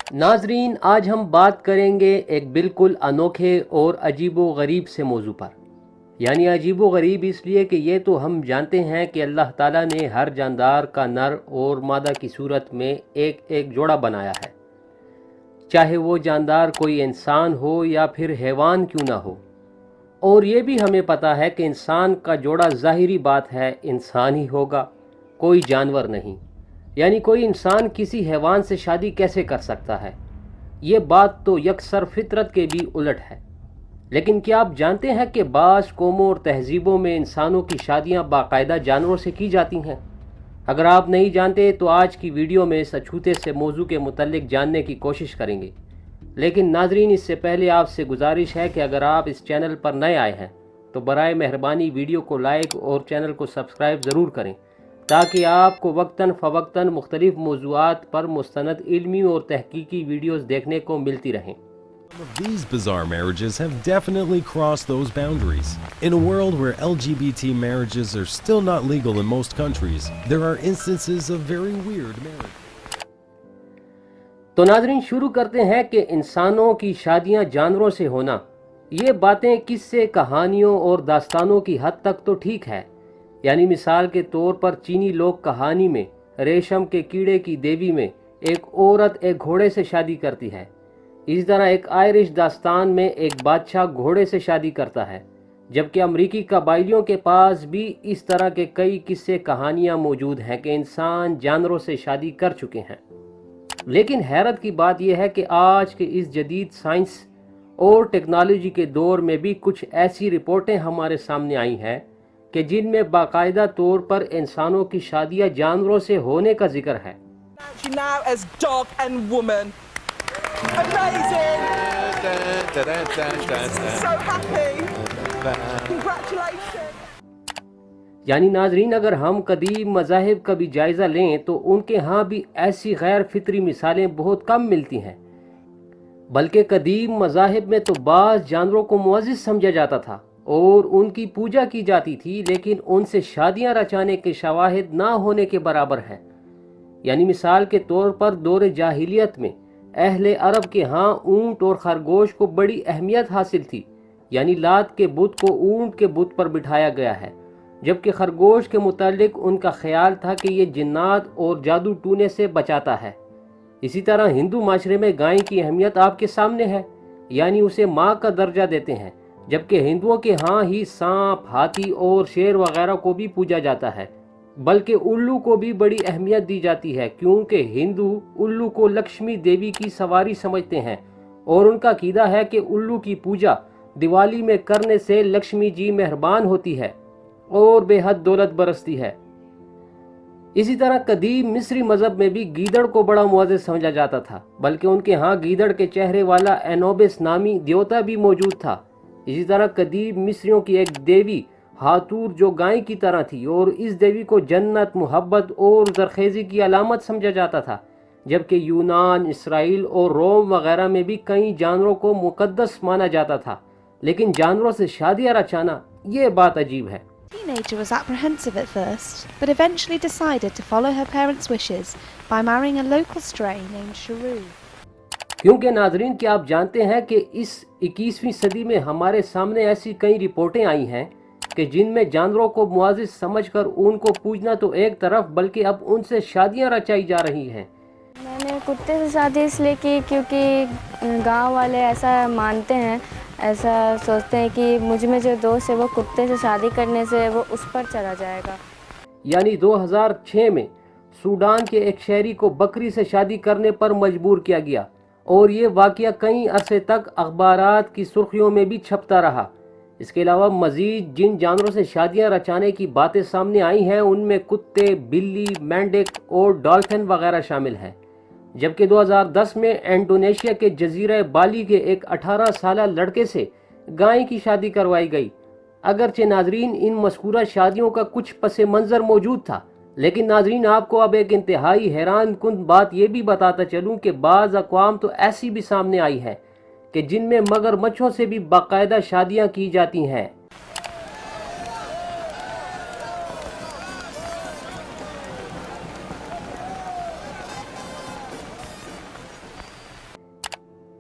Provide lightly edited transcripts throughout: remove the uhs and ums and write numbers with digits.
नाजरीन, आज हम बात करेंगे एक बिल्कुल अनोखे और अजीबो गरीब से मौजू पर। यानी अजीबो गरीब इसलिए कि ये तो हम जानते हैं कि अल्लाह ताला ने हर जानदार का नर और मादा की सूरत में एक एक जोड़ा बनाया है, चाहे वो जानदार कोई इंसान हो या फिर हैवान क्यों ना हो। और ये भी हमें पता है कि इंसान का जोड़ा ज़ाहिरी बात है इंसान ही होगा, कोई जानवर नहीं। यानी कोई इंसान किसी हैवान से शादी कैसे कर सकता है? ये बात तो यकसर फितरत के भी उलट है। लेकिन क्या आप जानते हैं कि बाज़ कौमों और तहजीबों में इंसानों की शादियां बाकायदा जानवरों से की जाती हैं? अगर आप नहीं जानते तो आज की वीडियो में इस अछूते से मौजू के मुतल्लिक जानने की कोशिश करेंगे। लेकिन नाजरीन, इससे पहले आपसे गुजारिश है कि अगर आप इस चैनल पर नए आए हैं तो बराए मेहरबानी वीडियो को लाइक और चैनल को सब्सक्राइब ज़रूर करें, ताकि आपको वक्तन फ़वक्तन मुख्तलिफ मौज़ूआत पर मुस्तनद इल्मी और तहकीकी वीडियोज़ देखने को मिलती रहें। These bizarre marriages have definitely crossed those boundaries. In a world where LGBT marriages are still not legal in most countries, there are instances of very weird marriage. तो नाज़रीन, शुरू करते हैं कि इंसानों की शादियां जानवरों से होना, ये बातें किस्से कहानियों और दास्तानों की हद तक तो ठीक है। यानी मिसाल के तौर पर चीनी लोक कहानी में रेशम के कीड़े की देवी में एक औरत एक घोड़े से शादी करती है। इस तरह एक आयरिश दास्तान में एक बादशाह घोड़े से शादी करता है, जबकि अमरीकी कबाइलियों के पास भी इस तरह के कई किस्से कहानियां मौजूद हैं कि इंसान जानवरों से शादी कर चुके हैं। लेकिन हैरत की बात यह है कि आज के इस जदीद साइंस और टेक्नोलॉजी के दौर में भी कुछ ऐसी रिपोर्टें हमारे सामने आई हैं कि जिनमें बाकायदा तौर पर इंसानों की शादियां जानवरों से होने का जिक्र है। Now as dog and woman. Amazing! So happy! Congratulations! यानी नाजरीन, अगर हम कदीम मज़ाहिब का भी जायज़ा लें तो उनके यहाँ भी ऐसी गैर फितरी मिसालें बहुत कम मिलती हैं। बल्कि कदीम मज़ाहिब में तो बाज़ जानवरों को मुअज़्ज़िज़ समझा जाता था और उनकी पूजा की जाती थी, लेकिन उनसे शादियां रचाने के शवाहिद ना होने के बराबर हैं। यानी मिसाल के तौर पर दौर जाहिलियत में अहले अरब के यहाँ ऊंट और खरगोश को बड़ी अहमियत हासिल थी। यानी लात के बुत को ऊंट के बुत पर बिठाया गया है, जबकि खरगोश के मुतालिक उनका ख्याल था कि ये जिन्नात और जादू टूने से बचाता है। इसी तरह हिंदू माशरे में गाय की अहमियत आपके सामने है, यानी उसे माँ का दर्जा देते हैं, जबकि हिंदुओं के यहाँ ही सांप, हाथी और शेर वगैरह को भी पूजा जाता है। बल्कि उल्लू को भी बड़ी अहमियत दी जाती है, क्योंकि हिंदू उल्लू को लक्ष्मी देवी की सवारी समझते हैं और उनका अकीदा है कि उल्लू की पूजा दिवाली में करने से लक्ष्मी जी मेहरबान होती है और बेहद दौलत बरसती है। इसी तरह कदीम मिस्री मजहब में भी गीदड़ को बड़ा मुअज़्ज़िज़ समझा जाता था, बल्कि उनके यहाँ गीदड़ के चेहरे वाला एनोबिस नामी देवता भी मौजूद था। इसी तरह कदीम मिस्रियों की एक देवी हातूर जो गाय की तरह थी और इस देवी को जन्नत, मोहब्बत और जरखेज़ी की अलामत समझा जाता था, जबकि यूनान, इसराइल और रोम वगैरह में भी कई जानवरों को मुकद्दस माना जाता था। लेकिन जानवरों से शादियां रचाना, ये बात अजीब है। Teenager was apprehensive at first, but eventually decided to follow her parents' wishes by marrying a local stray named Shrew. क्योंकि नाजरीन, क्या आप जानते हैं कि इस 21वीं सदी में हमारे सामने ऐसी कई रिपोर्टें आई हैं कि जिनमें जानवरों को मुअज़्ज़िज़ समझकर उनको पूजना तो एक तरफ, बल्कि अब उनसे शादियां रचाई जा रही हैं। मैंने कुत्ते से शादी इसलिए की क्योंकि गांव वाले ऐसा मानते हैं, ऐसा सोचते हैं कि मुझ में जो दोस्त है वो कुत्ते से शादी करने से वो उस पर चला जाएगा। यानी 2006 में सूडान के एक शहरी को बकरी से शादी करने पर मजबूर किया गया और ये वाक़या कई अरसे तक अखबारात की सुर्खियों में भी छपता रहा। इसके अलावा मज़ीद जिन जानवरों से शादियां रचाने की बातें सामने आई हैं उनमें कुत्ते, बिल्ली, मेंढक और डॉल्फिन वगैरह शामिल हैं। जबकि 2010 में इंडोनेशिया के जजीरा बाली के एक 18 साल लड़के से गाय की शादी करवाई गई। अगरचे नाजरीन, इन मज़कूरा शादियों का कुछ पस मंज़र मौजूद था, लेकिन नाजरीन आपको अब एक इंतहाई हैरान कुन बात यह भी बताता चलूँ कि बाज़ अक़वाम तो ऐसी भी सामने आई है कि जिनमें मगरमच्छों से भी बाकायदा शादियां की जाती हैं।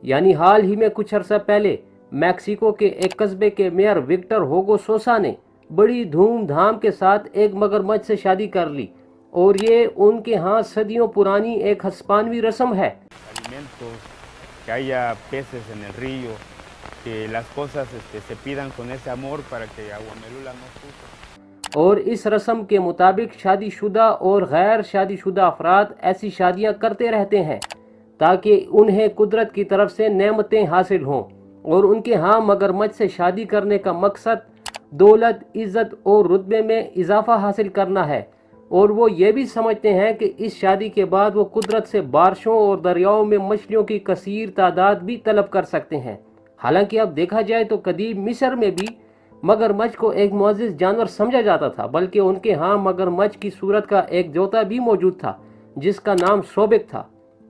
یعنی حال ہی میں کچھ عرصہ پہلے میکسیکو کے ایک قصبے کے میئر وکٹر ہوگو سوسا نے بڑی دھوم دھام کے ساتھ ایک مگرمچھ سے شادی کر لی، اور یہ ان کے ہاں صدیوں پرانی ایک ہسپانوی رسم ہے۔ alimentos, que haya peces en el río, que las cosas se pidan con ese amor para que Aguamelula no sufra. اور اس رسم کے مطابق شادی شدہ اور غیر شادی شدہ افراد ایسی شادیاں کرتے رہتے ہیں تاکہ انہیں قدرت کی طرف سے نعمتیں حاصل ہوں، اور ان کے ہاں مگرمچھ سے شادی کرنے کا مقصد دولت، عزت اور رتبے میں اضافہ حاصل کرنا ہے، اور وہ یہ بھی سمجھتے ہیں کہ اس شادی کے بعد وہ قدرت سے بارشوں اور دریاؤں میں مچھلیوں کی کثیر تعداد بھی طلب کر سکتے ہیں۔ حالانکہ اب دیکھا جائے تو قدیم مصر میں بھی مگرمچھ کو ایک معزز جانور سمجھا جاتا تھا، بلکہ ان کے ہاں مگرمچھ کی صورت کا ایک جوتا بھی موجود تھا جس کا نام سوبک تھا،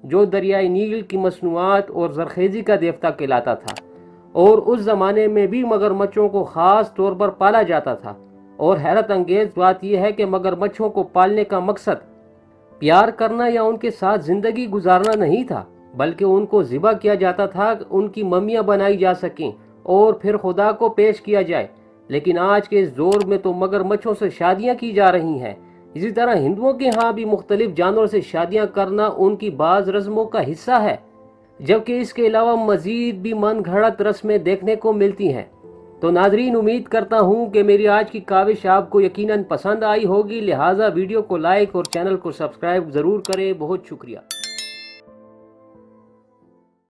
جو دریائے نیل کی مصنوعات اور زرخیزی کا دیوتا کہلاتا تھا، اور اس زمانے میں بھی مگرمچھوں کو خاص طور پر پالا جاتا تھا۔ اور حیرت انگیز بات یہ ہے کہ مگرمچھوں کو پالنے کا مقصد پیار کرنا یا ان کے ساتھ زندگی گزارنا نہیں تھا، بلکہ ان کو ذبح کیا جاتا تھا کہ ان کی ممیاں بنائی جا سکیں اور پھر خدا کو پیش کیا جائے۔ لیکن آج کے اس دور میں تو مگرمچھوں سے شادیاں کی جا رہی ہیں۔ اسی طرح ہندوؤں کے ہاں بھی مختلف جانوروں سے شادیاں کرنا ان کی بعض رسموں کا حصہ ہے، جبکہ اس کے علاوہ مزید بھی من گھڑت رسمیں دیکھنے کو ملتی ہیں۔ تو ناظرین، امید کرتا ہوں کہ میری آج کی کاوش آپ کو یقیناً پسند آئی ہوگی، لہٰذا ویڈیو کو لائک اور چینل کو سبسکرائب ضرور کریں۔ بہت شکریہ۔